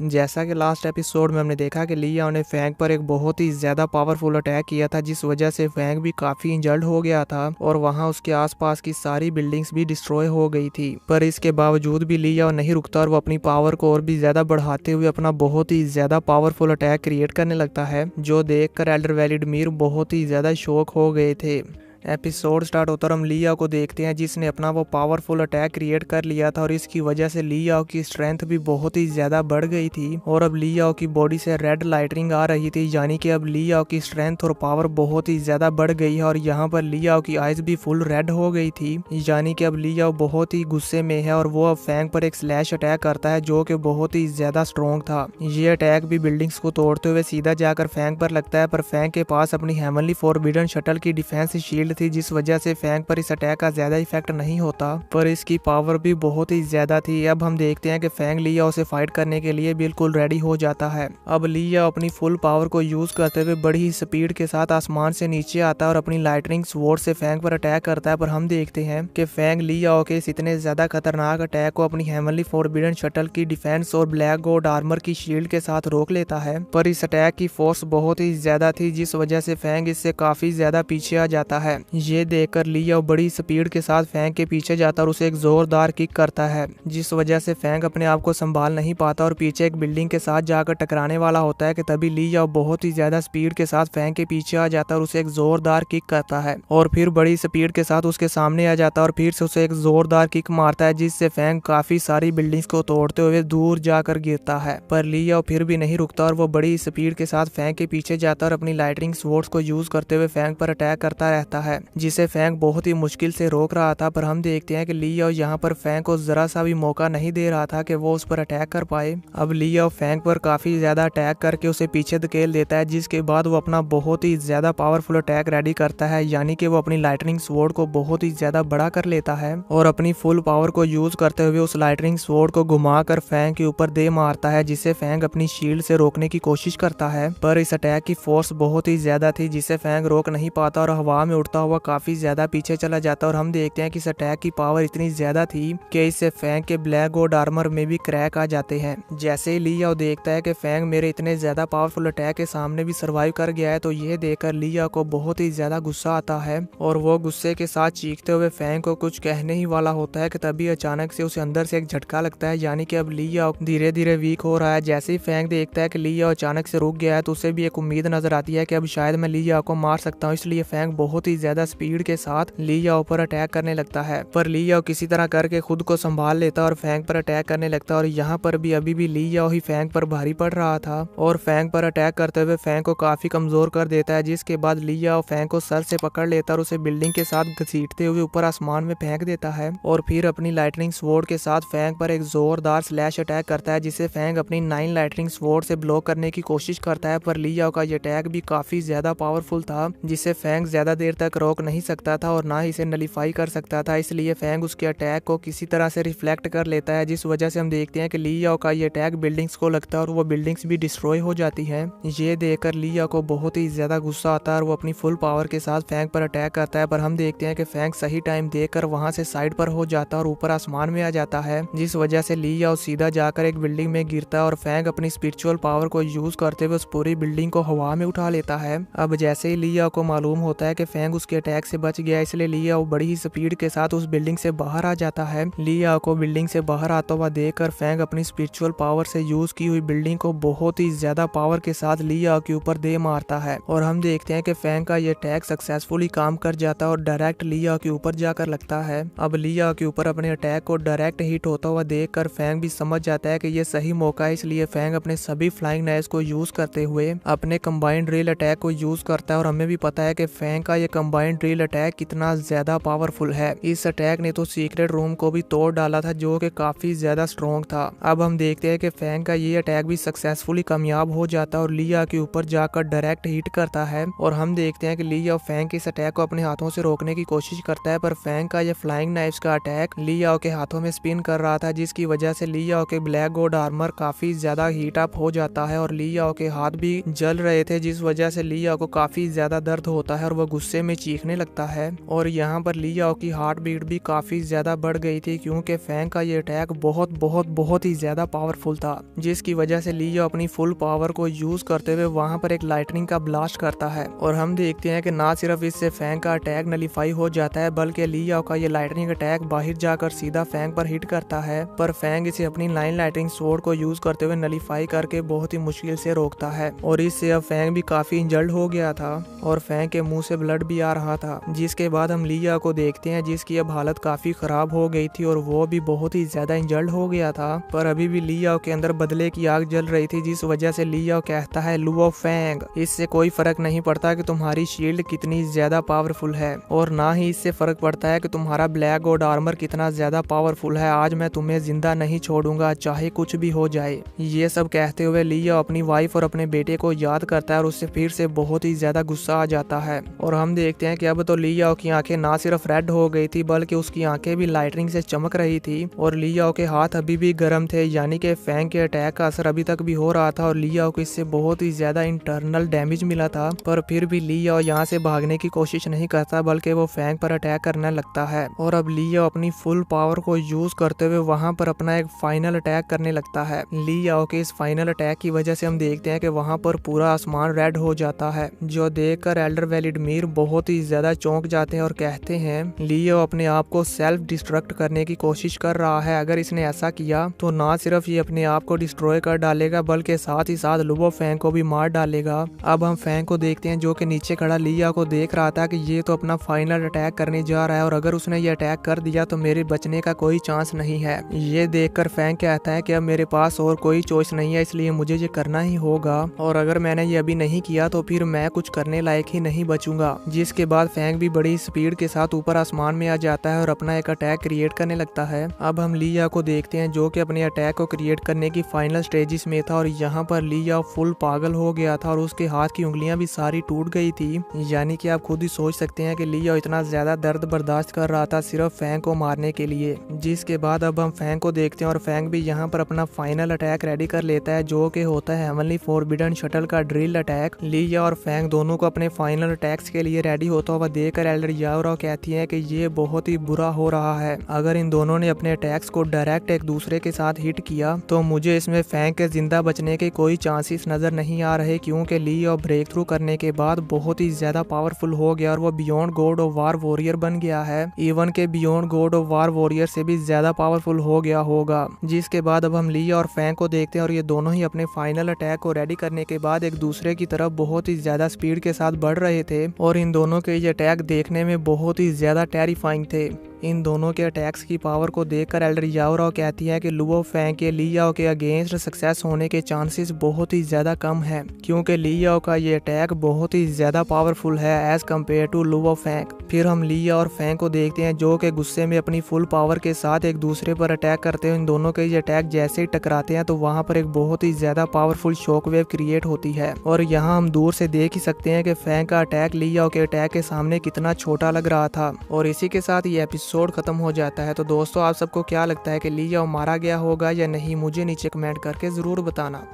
जैसा कि last episode में हमने देखा कि ली याओ ने फैंग पर एक बहुत ही ज्यादा पावरफुल अटैक किया था, जिस वजह से फैंग भी काफी इंजर्ड हो गया था और वहां उसके आसपास की सारी बिल्डिंग्स भी डिस्ट्रॉय हो गई थी। पर इसके बावजूद भी ली याओ नहीं रुकता और वो अपनी पावर को और भी ज्यादा बढ़ाते हुए अपना बहुत ही ज्यादा पावरफुल अटैक क्रिएट करने लगता है, जो देखकर एल्डर वेलिडमीर बहुत ही ज्यादा शॉक हो गए थे। एपिसोड स्टार्ट होता और हम ली याओ को देखते हैं, जिसने अपना वो पावरफुल अटैक क्रिएट कर लिया था और इसकी वजह से ली याओ की स्ट्रेंथ भी बहुत ही ज्यादा बढ़ गई थी और अब ली याओ की बॉडी से रेड लाइटनिंग आ रही थी, यानी कि अब ली याओ की स्ट्रेंथ और पावर बहुत ही ज्यादा बढ़ गई है और यहाँ पर ली याओ की आइज भी फुल रेड हो गई थी, यानी कि अब ली याओ बहुत ही गुस्से में है और वो अब फैंग पर एक स्लैश अटैक करता है जो कि बहुत ही ज्यादा स्ट्रॉन्ग था। ये अटैक भी बिल्डिंग्स को तोड़ते हुए सीधा जाकर फैंग पर लगता है, पर फैंग के पास अपनी हेवनली फॉरबिडन शटल की डिफेंस शील्ड थी, जिस वजह से फैंग पर इस अटैक का ज्यादा इफेक्ट नहीं होता, पर इसकी पावर भी बहुत ही ज्यादा थी। अब हम देखते हैं कि फैंग ली याओ से फाइट करने के लिए बिल्कुल रेडी हो जाता है। अब ली याओ अपनी फुल पावर को यूज करते हुए बड़ी ही स्पीड के साथ आसमान से नीचे आता है और अपनी लाइटनिंग स्वॉर्ड से फैंग पर अटैक करता है, पर हम देखते हैं कि फैंग ली याओ के इस इतने ज्यादा खतरनाक अटैक को अपनी हेवनली फॉरबिडन शटल की डिफेंस और ब्लैक गॉड आर्मर की शील्ड के साथ रोक लेता है, पर इस अटैक की फोर्स बहुत ही ज्यादा थी, जिस वजह से फैंग इससे काफी ज्यादा पीछे आ जाता है। ये देखकर ली याओ बड़ी स्पीड के साथ फैंग के पीछे जाता और उसे एक जोरदार किक करता है, जिस वजह से फैंग अपने आप को संभाल नहीं पाता और पीछे एक बिल्डिंग के साथ जाकर टकराने वाला होता है कि तभी ली याओ बहुत ही ज्यादा स्पीड के साथ फैंग के पीछे आ जाता और उसे एक जोरदार किक करता है और फिर बड़ी स्पीड के साथ उसके सामने आ जाता और फिर से उसे एक जोरदार किक मारता है, जिससे फैंग काफी सारी बिल्डिंग्स को तोड़ते हुए दूर जाकर गिरता है। पर ली याओ फिर भी नहीं रुकता और वो बड़ी स्पीड के साथ फैंग के पीछे जाता और अपनी लाइटनिंग स्वॉर्ड्स को यूज करते हुए फैंग पर अटैक करता रहता है, जिसे फैंग बहुत ही मुश्किल से रोक रहा था। पर हम देखते हैं कि ली याओ यहाँ पर फैंग को जरा सा भी मौका नहीं दे रहा था कि वो उस पर अटैक कर पाए। अब ली याओ फैंग पर काफी ज्यादा अटैक करके उसे पीछे धकेल देता है, जिसके बाद वो अपना बहुत ही ज्यादा पावरफुल अटैक रेडी करता है, यानी कि वो अपनी लाइटनिंग स्वॉर्ड को बहुत ही ज्यादा बड़ा कर लेता है और अपनी फुल पावर को यूज करते हुए उस लाइटनिंग स्वॉर्ड को घुमाकर फैंग के ऊपर दे मारता है, जिसे फैंग अपनी शील्ड से रोकने की कोशिश करता है, पर इस अटैक की फोर्स बहुत ही ज्यादा थी, जिसे फैंग रोक नहीं पाता और हवा में उड़ता हुआ काफी ज्यादा पीछे चला जाता और हम देखते हैं कि इस अटैक की पावर इतनी ज्यादा थी कि इससे फैंग के ब्लैक गॉड आर्मर में भी क्रैक आ जाते हैं। जैसे ही ली याओ देखता है कि फैंग मेरे इतने ज्यादा पावरफुल अटैक के सामने भी सर्वाइव कर गया है, तो यह देखकर ली याओ को बहुत ही ज्यादा गुस्सा आता है और वो गुस्से के साथ चीखते हुए फैंग को कुछ कहने ही वाला होता है कि तभी अचानक से उसे अंदर से एक झटका लगता है, यानी कि अब ली याओ धीरे धीरे वीक हो रहा है। जैसे ही फैंग देखता है कि ली याओ अचानक से रुक गया है, तो उसे भी एक उम्मीद नजर आती है कि अब शायद मैं ली याओ को मार सकता हूँ, इसलिए फैंग बहुत ही ज्यादा स्पीड के साथ ली याओ पर अटैक करने लगता है। पर ली याओ किसी तरह करके खुद को संभाल लेता और फैंग पर अटैक करने लगता और यहाँ पर भी अभी भी ली याओ ही फैंग पर भारी पड़ रहा था और फैंग पर अटैक करते हुए फैंग को काफी कमजोर कर देता है, जिसके बाद ली याओ फैंग को सर से पकड़ लेता और उसे बिल्डिंग के साथ घसीटते हुए ऊपर आसमान में फेंक देता है और फिर अपनी लाइटनिंग स्वॉर्ड के साथ फैंग पर एक जोरदार स्लैश अटैक करता है, जिसे फैंग अपनी 9 लाइटनिंग स्वॉर्ड से ब्लॉक करने की कोशिश करता है। पर ली याओ का ये अटैक भी काफी ज्यादा पावरफुल था, जिसे फैंग ज्यादा देर तक रोक नहीं सकता था और ना ही इसे नलीफाई कर सकता था, इसलिए फैंग उसके अटैक को किसी तरह से रिफ्लेक्ट कर लेता है, जिस वजह से हम देखते हैं कि ली याओ का ये अटैक बिल्डिंग्स को लगता है और वो बिल्डिंग्स भी डिस्ट्रॉय हो जाती हैं। ये देखकर ली याओ को बहुत ही ज्यादा गुस्सा आता है और वो अपनी फुल पावर के साथ फैंग पर अटैक करता है, पर हम देखते हैं कि फैंग सही टाइम देखकर वहां से साइड पर हो जाता है और ऊपर आसमान में आ जाता है, जिस वजह से ली याओ सीधा जाकर एक बिल्डिंग में गिरता है और फैंग अपनी स्पिरिचुअल पावर को यूज करते हुए उस पूरी बिल्डिंग को हवा में उठा लेता है। अब जैसे ही ली याओ को मालूम होता है कि फैंग उसके अटैक से बच गया, इसलिए ली याओ बड़ी ही स्पीड के साथ उस बिल्डिंग से बाहर आ जाता है। ली याओ को बिल्डिंग से बाहर आता हुआ देखकर फैंग अपनी स्पिरिचुअल पावर से यूज की हुई बिल्डिंग को बहुत ही ज्यादा पावर के साथ ली याओ के ऊपर दे मारता है और हम देखते हैं कि फैंग का ये अटैक सक्सेसफुली काम कर जाता है और डायरेक्ट ली याओ के ऊपर जाकर लगता है। अब ली याओ के ऊपर अपने अटैक को डायरेक्ट हिट होता हुआ देखकर फैंग भी समझ जाता है कि ये सही मौका है, इसलिए फैंग अपने सभी फ्लाइंग नाइफ्स को यूज करते हुए अपने कंबाइंड ड्रिल अटैक को यूज करता है और हमें भी पता है कि फैंग का ये कंबाइंड ड्रिल अटैक कितना ज्यादा पावरफुल है। इस अटैक ने तो सीक्रेट रूम को भी तोड़ डाला था, जो कि काफी ज्यादा स्ट्रॉन्ग था। अब हम देखते हैं कि फैंग का ये अटैक भी सक्सेसफुली कामयाब हो जाता है और ली याओ के ऊपर जाकर डायरेक्ट हिट करता है और हम देखते हैं कि ली याओ फैंग के इस अटैक को अपने हाथों से रोकने की कोशिश करता है, पर फैंग का ये फ्लाइंग नाइफ्स का अटैक ली याओ के हाथों में स्पिन कर रहा था, जिसकी वजह से ली याओ के ब्लैक गॉड आर्मर काफी ज्यादा हीट अप हो जाता है और ली याओ के हाथ भी जल रहे थे, जिस वजह से ली याओ को काफी ज्यादा दर्द होता है और वो गुस्से में चीखने लगता है और यहाँ पर लियाओ की हार्ट बीट भी काफी ज्यादा बढ़ गई थी, क्योंकि फैंग का ये अटैक बहुत बहुत बहुत ही ज्यादा पावरफुल था, जिसकी वजह से लियाओ अपनी फुल पावर को यूज करते हुए वहां पर एक लाइटनिंग का ब्लास्ट करता है। और हम देखते हैं कि ना सिर्फ इससे फैंग का अटैक नलीफाई हो जाता है, बल्कि लियाओ का ये लाइटनिंग अटैक बाहर जाकर सीधा फैंग पर हिट करता है, पर फैंग इसे अपनी लाइन लाइटिंग स्वॉर्ड को यूज करते हुए नलीफाई करके बहुत ही मुश्किल से रोकता है। और इससे अब फैंग भी काफी इंजर्ड हो गया था और फैंग के मुंह से ब्लड भी आ रहा था। जिसके बाद हम लिया को देखते हैं, जिसकी अब हालत काफी खराब हो गई थी और वो भी बहुत ही ज्यादा इंजर्ड हो गया था, पर अभी भी लियाओ के अंदर बदले की आग जल रही थी, जिस वजह से लियाओ कहता है लुओ फैंग, इससे कोई फर्क नहीं पड़ता कि तुम्हारी शील्ड कितनी ज्यादा पावरफुल है, और ना ही इससे फर्क पड़ता है कि तुम्हारा ब्लैक गॉड आर्मर कितना ज्यादा पावरफुल है। आज मैं तुम्हें जिंदा नहीं छोड़ूंगा, चाहे कुछ भी हो जाए। ये सब कहते हुए लियाओ अपनी वाइफ और अपने बेटे को याद करता है और उससे फिर से बहुत ही ज्यादा गुस्सा आ जाता है। और हम देखते हैं कि अब तो लियाओ की आंखें ना सिर्फ रेड हो गई थी, बल्कि उसकी आंखें भी लाइटनिंग से चमक रही थी और लियाओ के हाथ अभी भी गर्म थे, यानी कि फैंग के अटैक का असर अभी तक भी हो रहा था और लियाओ को इससे बहुत ही ज्यादा इंटरनल डैमेज मिला था। पर फिर भी लियाओ यहाँ से भागने की कोशिश नहीं करता, बल्कि वो फैंग पर अटैक करने लगता है। और अब लियाओ अपनी फुल पावर को यूज करते हुए वहां पर अपना एक फाइनल अटैक करने लगता है। लियाओ के इस फाइनल अटैक की वजह से हम देखते हैं कि वहां पर पूरा आसमान रेड हो जाता है, जो देखकर एल्डर वेलिडमीर बहुत ही ज्यादा चौंक जाते हैं और कहते हैं लियाओ अपने आप को सेल्फ डिस्ट्रक्ट करने की कोशिश कर रहा है। अगर इसने ऐसा किया तो ना सिर्फ ये अपने आप को डिस्ट्रॉय कर डालेगा, बल्कि साथ ही साथ लुओ फैंग को भी मार डालेगा। अब हम फैंग को देखते हैं, जो कि नीचे खड़ा लियाओ को देख रहा था कि ये तो अपना फाइनल अटैक करने जा रहा है और अगर उसने ये अटैक कर दिया तो मेरे बचने का कोई चांस नहीं है। ये देखकर फैंग कहता है कि अब मेरे पास और कोई चॉइस नहीं है, इसलिए मुझे ये करना ही होगा, और अगर मैंने ये अभी नहीं किया तो फिर मैं कुछ करने लायक ही नहीं बचूंगा। जिसके बाद फैंग भी बड़ी स्पीड के साथ ऊपर आसमान में आ जाता है और अपना एक अटैक क्रिएट करने लगता है। अब हम लिया को देखते हैं, जो कि अपने अटैक को क्रिएट करने की फाइनल स्टेजेस में था और यहाँ पर लिया फुल पागल हो गया था और उसके हाथ की उंगलियां भी सारी टूट गई थी। यानी कि आप खुद ही सोच सकते हैं कि लिया इतना ज्यादा दर्द बर्दाश्त कर रहा था सिर्फ फैंग को मारने के लिए। जिसके बाद अब हम फैंग को देखते हैं और फैंग भी यहाँ पर अपना फाइनल अटैक रेडी कर लेता है, जो कि होता है हेवनली फॉरबिडन शटल का ड्रिल अटैक। लिया और फैंग दोनों को अपने फाइनल अटैक्स के लिए रेडी होता हुआ देखकर एल्डर याओराओ कहती है कि ये बहुत ही बुरा हो रहा है। अगर इन दोनों ने अपने अटैक्स को डायरेक्ट एक दूसरे के साथ हिट किया तो मुझे इसमें फैंग के जिंदा बचने के कोई चांसेस नजर नहीं आ रहे, क्योंकि लिया ब्रेक थ्रू करने के बाद बहुत ही ज्यादा पावरफुल हो गया और वो beyond God of war warrior बन गया है। इवन के beyond God of war warrior से भी ज्यादा पावरफुल हो गया होगा। जिसके बाद अब हम लिया और फैंग को देखते हैं और ये दोनों ही अपने फाइनल अटैक को रेडी करने के बाद एक दूसरे की तरफ बहुत ही ज्यादा स्पीड के साथ बढ़ रहे थे और इन दोनों के ये अटैक देखने में बहुत ही ज्यादा टेरिफाइंग थे। इन दोनों के अटैक्स की पावर को देखकर एल्डर याओराओ कहती है कि लुओ फैंग के लियाओ के अगेंस्ट सक्सेस होने के चांसेस बहुत ही ज्यादा कम है, क्योंकि लियाओ का ये अटैक बहुत ही ज्यादा पावरफुल है as compared to Luo Fang. फिर हम लिया और फैंग को देखते हैं, जो कि गुस्से में अपनी फुल पावर के साथ एक दूसरे पर अटैक करते हैं। इन दोनों के ये अटैक जैसे ही टकराते हैं तो वहाँ पर एक बहुत ही ज्यादा पावरफुल शॉकवेव क्रिएट होती है और यहाँ हम दूर से देख ही सकते हैं कि फैंग का अटैक लियाओ के अटैक के सामने कितना छोटा लग रहा था। और इसी के साथ ये एपिसोड खत्म हो जाता है। तो दोस्तों, आप सबको क्या लगता है कि लियाओ मारा गया होगा या नहीं, मुझे नीचे कमेंट करके जरूर बताना।